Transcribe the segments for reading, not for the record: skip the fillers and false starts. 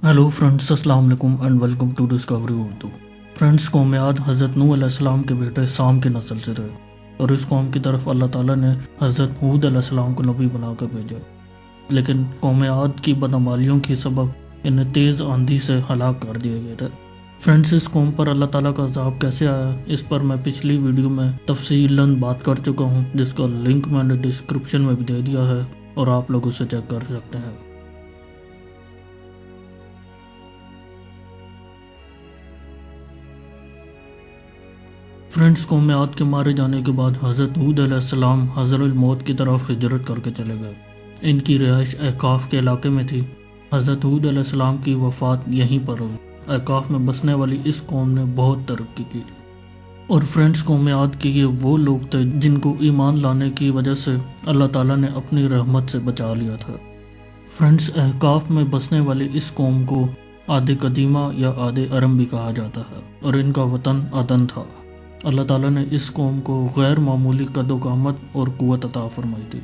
Hello friends, अस्सलाम वालेकुम and welcome to discovery Urdu. Friends, कौम आद हज़रत नूह अलैहिस्सलाम के बेटे साम की नस्ल से थे और इस कौम की तरफ अल्लाह ताला ने हज़रत हूद अलैहिस्सलाम को नबी बनाकर भेजा। लेकिन कौम आद की बदअमालियों के सबब इन्हें तेज़ आंधी से हलाक कर दिए गए थे। फ्रेंड्स, इस कौम पर अल्लाह ताला का अज़ाब कैसे आया, इस पर मैं पिछली वीडियो में तफसीलन बात कर चुका हूँ, जिसका लिंक मैंने डिस्क्रिप्शन में भी दे दिया है और आप लोग उसे चेक कर सकते हैं। फ्रेंड्स, कौम आद के मारे जाने के बाद हज़रत हूद अलैहिस्सलाम हज़रुल मौत की तरफ हिजरत करके चले गए। इनकी रिहाइश अहकाफ के इलाके में थी। हज़रत हूद अलैहिस्सलाम की वफ़ात यहीं पर हुई। अहकाफ में बसने वाली इस कौम ने बहुत तरक्की की और फ्रेंड्स, कौम आद के ये वो लोग थे जिनको ईमान लाने की वजह से अल्लाह ताला ने अपनी रहमत से बचा लिया था। फ्रेंड्स, अहकाफ में बसने वाली इस कौम को आदे कदीमा या आदे अरम भी कहा जाता है और इनका वतन अदन था। अल्लाह ताला ने इस कौम को गैर मामूली कद-ओ-कामत और क़ुव्वत अता फरमाई थी।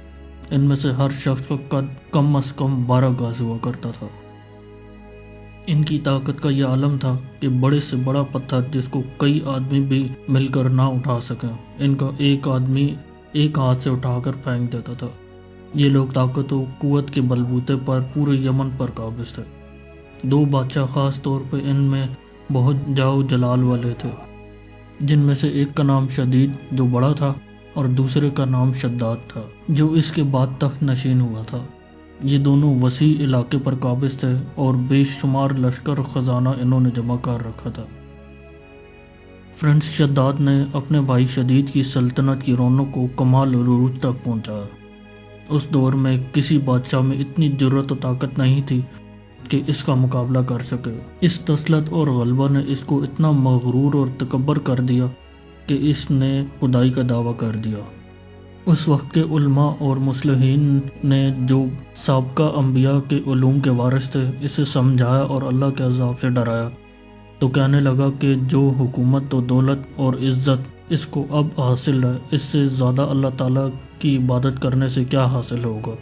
इनमें से हर शख्स का कद कम अज़ कम 12 गज हुआ करता था। इनकी ताकत का यह आलम था कि बड़े से बड़ा पत्थर जिसको कई आदमी भी मिलकर ना उठा सकें, इनका एक आदमी एक हाथ से उठाकर फेंक देता था। ये लोग ताकत और क़ुव्वत के बलबूते पर पूरे यमन पर काबिज थे। दो बादशाह ख़ास तौर पर इनमें बहुत जाओ जलाल वाले थे, जिनमें से एक का नाम शदीद जो बड़ा था और दूसरे का नाम शद्दाद था जो इसके बाद तख्त नशीन हुआ था। ये दोनों वसी इलाके पर काबिज थे और बेशुमार लश्कर ख़जाना इन्होंने जमा कर रखा था। फ्रेंड्स, शद्दाद ने अपने भाई शदीद की सल्तनत की रौनक को कमाल और उरूज तक पहुंचाया। उस दौर में किसी बादशाह में इतनी जुर्रत और ताकत नहीं थी कि इसका मुकाबला कर सके। इस तसलत और गलबा ने इसको इतना मगरूर और तकब्बर कर दिया कि इसने खुदाई का दावा कर दिया। उस वक्त के उलमा और मुस्लिहीन ने जो साबका अंबिया के उलूम के वारिस थे, इसे समझाया और अल्लाह के अज़ाब से डराया, तो कहने लगा कि जो हुकूमत तो दौलत और इज़्ज़त इसको अब हासिल है, इससे ज़्यादा अल्लाह ताला की इबादत करने से क्या हासिल होगा।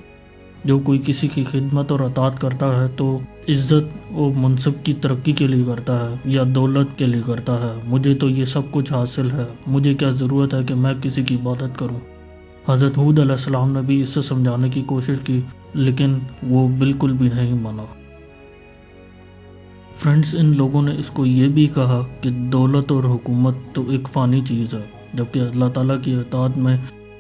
जो कोई किसी की खिदमत और अतात करता है तो इज़्ज़त और मनसब की तरक्की के लिए करता है या दौलत के लिए करता है। मुझे तो ये सब कुछ हासिल है, मुझे क्या ज़रूरत है कि मैं किसी की इबादत करूं। हज़रत हूद अलैहिस्सलाम ने भी इसे समझाने की कोशिश की, लेकिन वो बिल्कुल भी नहीं माना। फ्रेंड्स, इन लोगों ने इसको ये भी कहा कि दौलत और हुकूमत तो एक फ़ानी चीज़ है, जबकि अल्लाह ताला की इताअत में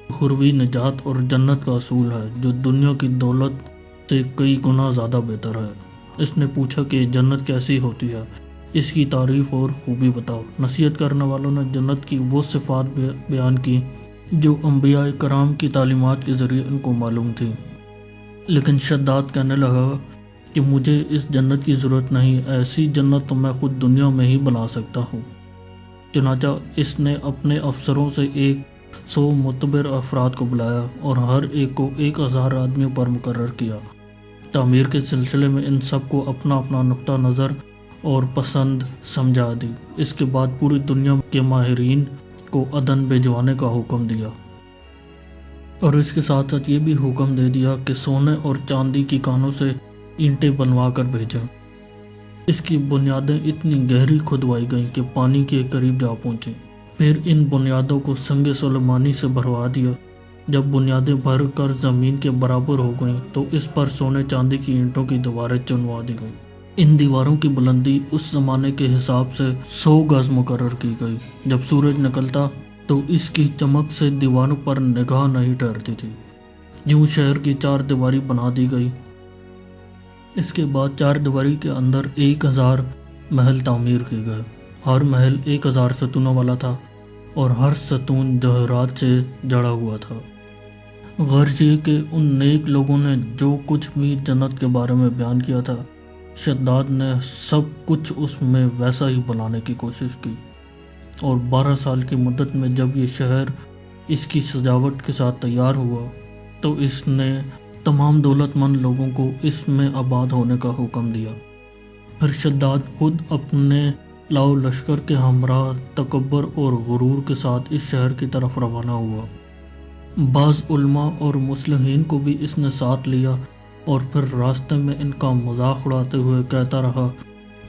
खुरवी निजात और जन्नत का असूल है जो दुनिया की दौलत से कई गुना ज़्यादा बेहतर है। इसने पूछा कि जन्नत कैसी होती है, इसकी तारीफ़ और खूबी बताओ। नसीहत करने वालों ने जन्नत की वो सिफ़ात बयान की जो अंबिया कराम की तालीमात के ज़रिए उनको मालूम थी। लेकिन शद्दाद कहने लगा कि मुझे इस जन्नत की ज़रूरत नहीं, ऐसी जन्नत तो मैं ख़ुद दुनिया में ही बना सकता हूँ। चुनांचा इसने अपने अफसरों से 100 मुतबर अफराद को बुलाया और हर एक को 1000 आदमियों पर मुकर्रर किया। तामीर के सिलसिले में इन सब को अपना अपना नुक्ता नज़र और पसंद समझा दी। इसके बाद पूरी दुनिया के माहिरीन को अदन भिजवाने का हुक्म दिया और इसके साथ साथ ये भी हुक्म दे दिया कि सोने और चांदी की कानों से ईंटें बनवा कर भेजें। इसकी बुनियादें इतनी गहरी खुदवाई गईं कि पानी के करीब जा पहुँची। फिर इन बुनियादों को संगे सुलेमानी से भरवा दिया। जब बुनियादें भर कर ज़मीन के बराबर हो गईं तो इस पर सोने चांदी की ईंटों की दीवारें चुनवा दी गईं। इन दीवारों की बुलंदी उस ज़माने के हिसाब से 100 गज मुकर्रर की गई। जब सूरज निकलता तो इसकी चमक से दीवारों पर निगाह नहीं ठहरती थी। यूँ शहर की 4 दीवारी बना दी गई। इसके बाद 4 दीवारी के अंदर 1000 महल तामीर किए गए। हर महल 1000 सतूनों वाला था और हर सतून जवाहरात से जड़ा हुआ था। गर्ज ये कि उन नेक लोगों ने जो कुछ भी जन्नत के बारे में बयान किया था, शद्दाद ने सब कुछ उसमें वैसा ही बनाने की कोशिश की और 12 साल की मुद्दत में जब ये शहर इसकी सजावट के साथ तैयार हुआ तो इसने तमाम दौलतमंद लोगों को इसमें आबाद होने का हुक्म दिया। फिर शद्दाद खुद अपने लाओ लश्कर के हमरा तकब्बर और गुरूर के साथ इस शहर की तरफ रवाना हुआ। बाज़ उलमा और मुस्लिमीन को भी इसने साथ लिया اور پھر راستے میں ان کا مذاق اڑاتے ہوئے کہتا رہا،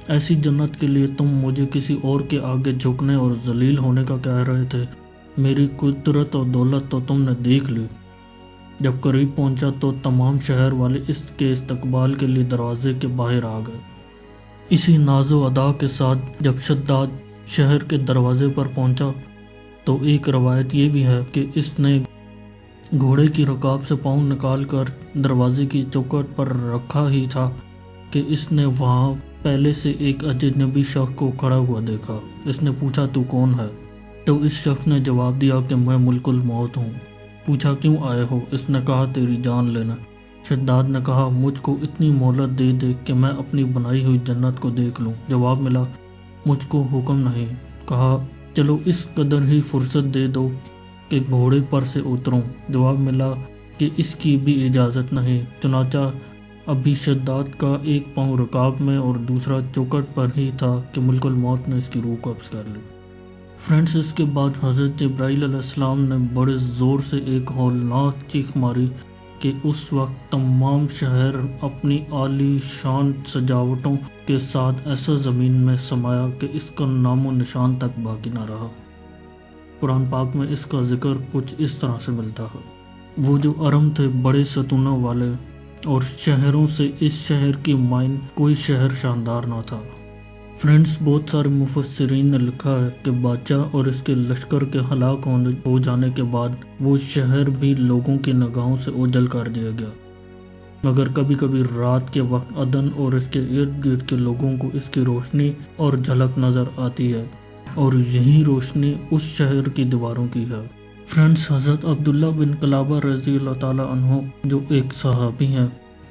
ایسی جنت کے لیے تم مجھے کسی اور کے آگے جھکنے اور ذلیل ہونے کا کہہ رہے تھے، میری قدرت اور دولت تو تم نے دیکھ لی۔ جب قریب پہنچا تو تمام شہر والے اس کے استقبال کے لیے دروازے کے باہر آ گئے۔ اسی ناز و ادا کے ساتھ جب شداد شہر کے دروازے پر پہنچا تو ایک روایت یہ بھی ہے کہ اس نے گھوڑے کی رکاب سے پاؤں نکال کر دروازے کی چوکھٹ پر رکھا ہی تھا کہ اس نے وہاں پہلے سے ایک اجنبی شخص کو کھڑا ہوا دیکھا۔ اس نے پوچھا، تو کون ہے؟ تو اس شخص نے جواب دیا کہ میں ملک الموت ہوں۔ پوچھا، کیوں آئے ہو؟ اس نے کہا، تیری جان لینا۔ شداد نے کہا، مجھ کو اتنی مہلت دے دے کہ میں اپنی بنائی ہوئی جنت کو دیکھ لوں۔ جواب ملا، مجھ کو حکم نہیں۔ کہا، چلو اس قدر ہی فرصت دے دو کہ گھوڑے پر سے اتروں۔ جواب ملا کہ اس کی بھی اجازت نہیں۔ چنانچہ ابھی شداد کا ایک پاؤں رکاب میں اور دوسرا چوکھٹ پر ہی تھا کہ ملک الموت نے اس کی روح قبض کر لی۔ فرینڈز، اس کے بعد حضرت جبرائیل علیہ السلام نے بڑے زور سے ایک ہولناک چیخ ماری کہ اس وقت تمام شہر اپنی عالی شان سجاوٹوں کے ساتھ ایسا زمین میں سمایا کہ اس کا نام و نشان تک باقی نہ رہا۔ قرآن پاک میں اس کا ذکر کچھ اس طرح سے ملتا ہے، وہ جو ارم تھے بڑے ستونوں والے، اور شہروں سے اس شہر کی مائن کوئی شہر شاندار نہ تھا۔ فرینڈز، بہت سارے مفسرین نے لکھا ہے کہ بادشاہ اور اس کے لشکر کے ہلاک ہو جانے کے بعد وہ شہر بھی لوگوں کی نگاہوں سے اوجھل کر دیا گیا، مگر کبھی کبھی رات کے وقت عدن اور اس کے ارد گرد کے لوگوں کو اس کی روشنی اور جھلک نظر آتی ہے، اور یہی روشنی اس شہر کی دیواروں کی ہے۔ فرینڈز، حضرت عبداللہ بن قلابہ رضی اللہ تعالیٰ عنہ جو ایک صحابی ہیں،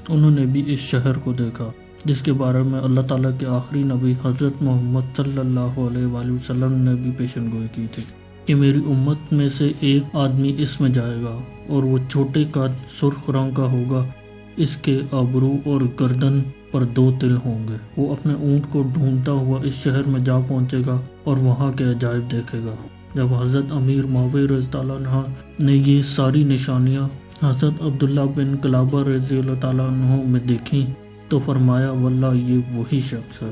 انہوں نے بھی اس شہر کو دیکھا، جس کے بارے میں اللہ تعالیٰ کے آخری نبی حضرت محمد صلی اللہ علیہ وآلہ وسلم نے بھی پیشن گوئی کی تھی کہ میری امت میں سے ایک آدمی اس میں جائے گا اور وہ چھوٹے قد، سرخ رنگ کا ہوگا، اس کے ابرو اور گردن پر 2 تل ہوں گے۔ وہ اپنے اونٹ کو ڈھونڈتا ہوا اس شہر میں جا پہنچے گا اور وہاں کے عجائب دیکھے گا۔ جب حضرت امیر معاویہ رضی اللہ عنہ نے یہ ساری نشانیاں حضرت عبداللہ بن قلابہ رضی اللہ تعالیٰ عنہ میں دیکھیں تو فرمایا، واللہ یہ وہی شخص ہے۔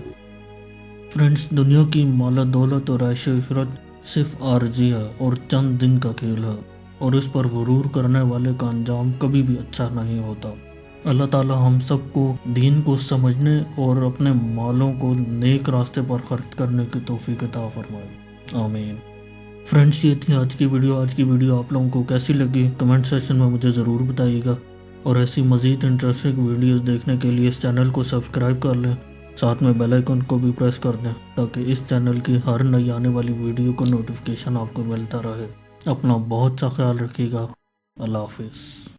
فرینڈز، دنیا کی مال دولت اور عیش و عشرت صرف عارضی ہے اور چند دن کا کھیل ہے، اور اس پر غرور کرنے والے کا انجام کبھی بھی اچھا نہیں ہوتا۔ اللہ تعالیٰ ہم سب کو دین کو سمجھنے اور اپنے مالوں کو نیک راستے پر خرچ کرنے کی توفیق عطا فرمائے، آمین۔ فرینڈز، یہ تھی آج کی ویڈیو آپ لوگوں کو کیسی لگی کمنٹ سیکشن میں مجھے ضرور بتائیے گا، اور ایسی مزید انٹرسٹنگ ویڈیوز دیکھنے کے لیے اس چینل کو سبسکرائب کر لیں، ساتھ میں بیل آئیکن کو بھی پریس کر دیں تاکہ اس چینل کی ہر نئی آنے والی ویڈیو کا نوٹیفیکیشن آپ کو ملتا رہے۔ اپنا بہت سا خیال رکھیے گا، اللہ حافظ۔